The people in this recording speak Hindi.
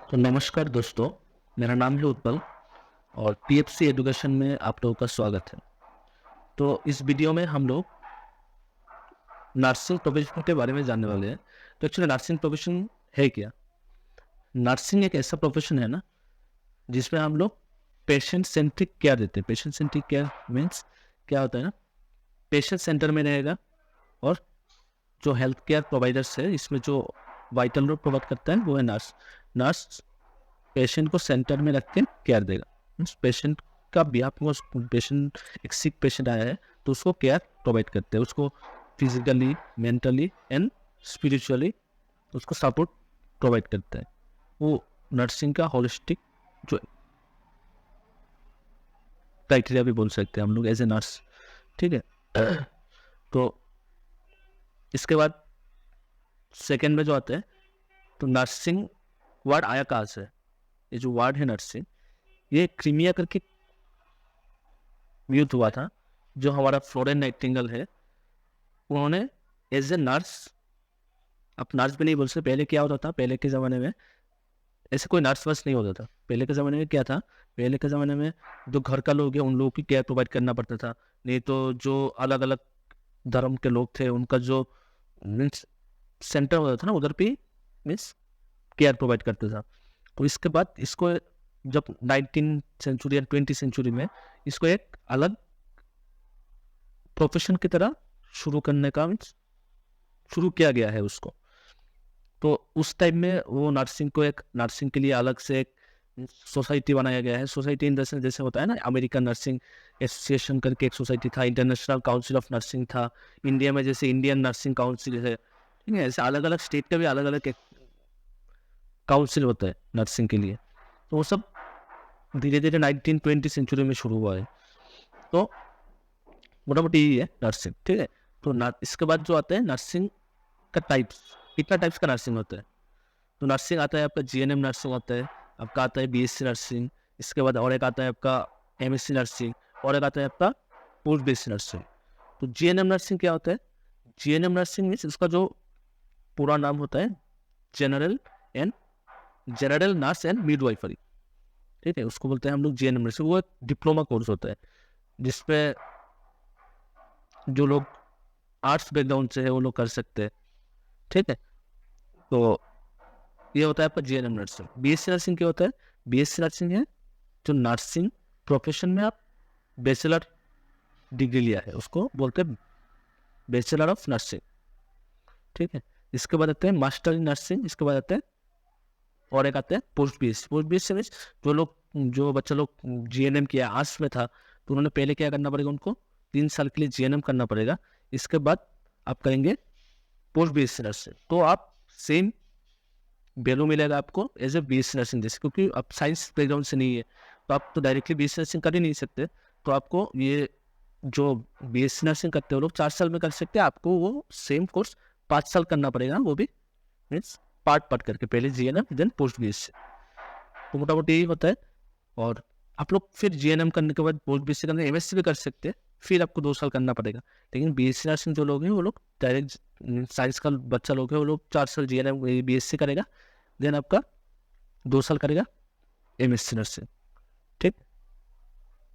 तो नमस्कार दोस्तों, मेरा नाम है उत्पल और पीएफसी एजुकेशन में आप लोगों का स्वागत है। तो इस वीडियो में हम लोग नर्सिंग प्रोफेशन के बारे में जानने वाले हैं। तो एक्चुअली नर्सिंग प्रोफेशन है क्या? नर्सिंग एक ऐसा प्रोफेशन है ना, जिसमें हम लोग पेशेंट सेंट्रिक केयर देते हैं। पेशेंट सेंट्रिक केयर मीन्स क्या होता है ना, पेशेंट सेंटर में रहेगा और जो हेल्थ केयर प्रोवाइडर्स है, इसमें जो वाइटल रोल प्रोवाइड करता है वो है नर्स। नर्स पेशेंट को सेंटर में रख के केयर देगा। मीन्स पेशेंट का भी आपको, पेशेंट एक सिक पेशेंट आया है तो उसको केयर प्रोवाइड करते हैं, उसको फिजिकली, मेंटली एंड स्पिरिचुअली उसको सपोर्ट प्रोवाइड करते हैं। वो नर्सिंग का होलिस्टिक जो क्राइटेरिया भी बोल सकते हैं हम लोग एज ए नर्स। ठीक है। तो इसके बाद सेकेंड में जो आते हैं, तो नर्सिंग वर्ड आया कहाँ से? ये जो वर्ड है नर्सिंग, ये क्रीमिया करके युद्ध हुआ था। जो हमारा फ्लोरेंस नाइटिंगेल है, उन्होंने एज ए नर्स, अब नर्स भी नहीं बोल सकते, पहले क्या होता था, पहले के ज़माने में ऐसे कोई नर्स वर्स नहीं होता था। पहले के ज़माने में क्या था, पहले के ज़माने में जो घर का लोग है उन लोगों की केयर प्रोवाइड करना पड़ता था। नहीं तो जो अलग अलग धर्म के लोग थे उनका जो मीन्स सेंटर होता था ना, उधर भी मीन्स केयर प्रोवाइड करता था। तो इसके बाद इसको जब 19 सेंचुरी या 20 सेंचुरी में इसको एक अलग प्रोफेशन की तरह शुरू करने का मीन्स शुरू किया गया है उसको। तो उस टाइम में वो नर्सिंग को एक नर्सिंग के लिए अलग से एक सोसाइटी बनाया गया है। सोसाइटी इन द सेंस जैसे होता है ना, अमेरिकन नर्सिंग एसोसिएशन करके एक सोसाइटी था, इंटरनेशनल काउंसिल ऑफ नर्सिंग था, इंडिया में जैसे इंडियन नर्सिंग काउंसिल है। ठीक है, ऐसे अलग अलग स्टेट का भी अलग अलग एक काउंसिल होता है नर्सिंग के लिए। तो वो सब धीरे धीरे 1920 सेंचुरी में शुरू हुआ है। तो मोटामोटी यही है नर्सिंग। ठीक है। तो इसके बाद जो आता है नर्सिंग का टाइप्स, कितना टाइप्स का नर्सिंग होता है? तो नर्सिंग आता है आपका जीएनएम नर्सिंग होता है, आपका आता है बीएससी नर्सिंग, इसके बाद और एक आता है आपका एमएससी नर्सिंग, और एक आता है आपका पोस्ट बीएससी नर्सिंग। तो जीएनएम नर्सिंग क्या होता है? जीएनएम नर्सिंग मीन्स इसका जो पूरा नाम होता है general and general nurse and midwifery. ठीक है, उसको बोलते हैं हम लोग जीएनएम नर्सिंग। वो एक डिप्लोमा कोर्स होता है जिसपे जो लोग आर्ट्स बैकग्राउंड से है वो लोग कर सकते हैं। ठीक है। तो ये होता है आपका जीएनएम नर्सिंग। बीएससी नर्सिंग क्या होता है? बीएससी नर्सिंग है जो नर्सिंग प्रोफेशन में आप बैचलर डिग्री लिया है, उसको बोलते हैं बैचलर ऑफ नर्सिंग। ठीक है। इसके बाद आते हैं मास्टर इन नर्सिंग, इसके बाद आते हैं और एक आते हैं post BSc. Post BSc means जो बच्चा लोग जीएनएम किया, आर्ट्स में था, तो उन्होंने पहले क्या करना पड़ेगा, उनको 3 साल के लिए जीएनएम करना पड़ेगा। इसके बाद आप करेंगे पोस्ट बीएससी नर्सिंग। तो आप सेम वैल्यू मिलेगा आपको एज ए बीएससी नर्सिंग जैसे, क्योंकि आप साइंस बैकग्राउंड से नहीं है तो आप तो डायरेक्टली बीएससी नर्सिंग कर ही नहीं सकते। तो आपको ये जो बीएससी नर्सिंग करते हो लोग 4 साल में कर सकते हैं, आपको वो सेम कोर्स 5 साल करना पड़ेगा, वो भी मीन्स पार्ट पार्ट करके, पहले जीएनएम देन पोस्ट बीएससी। तो मोटामोटी यही होता है। और आप लोग फिर जीएनएम करने के बाद पोस्ट बीएससी करने एमएससी भी कर सकते हैं, फिर आपको 2 साल करना पड़ेगा। लेकिन बीएससी नर्सिंग जो लोग हैं वो लोग डायरेक्ट, साइंस का बच्चा लोग है वो लोग 4 साल जीएनएम बीएससी करेगा, देन आपका 2 साल करेगा एमएससी नर्सिंग। ठीक।